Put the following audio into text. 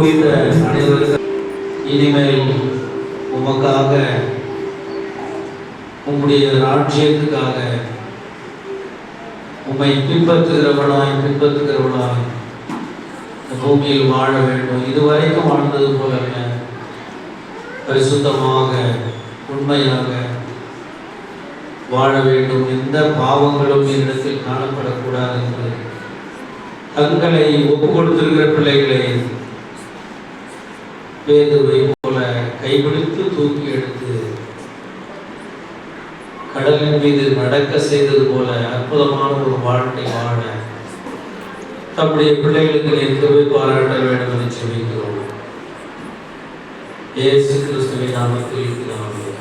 கூடிய அனைவருக்கும் இனிமேல் உமக்காக, உம்முடைய ராஜ்யத்துக்காக உம்மை பின்பற்றுகிறவளாய் இந்த பூமியில் வாழ வேண்டும். இதுவரைக்கும் வாழ்ந்தது போல பரிசுத்தமாக உண்மையாக வாழ வேண்டும். எந்த பாவங்களும் என்னிடத்தில் காணப்படக்கூடாது என்று தங்களை ஒப்பு கொடுத்திருக்கிற பிள்ளைகளை பேதுருவை போல கைபிடித்து தூக்கி எடுத்து கடலின் மீது நடக்க செய்தது போல அற்புதமான ஒரு வாழ்க்கை வாழ தம்முடைய பிள்ளைகளுக்கு நிற்கவே பாராட்ட வேண்டும் என்று சொல்லிக்கிறோம். இயேசு கிறிஸ்துவின் நாமத்தில் இருக்கிறார்கள்.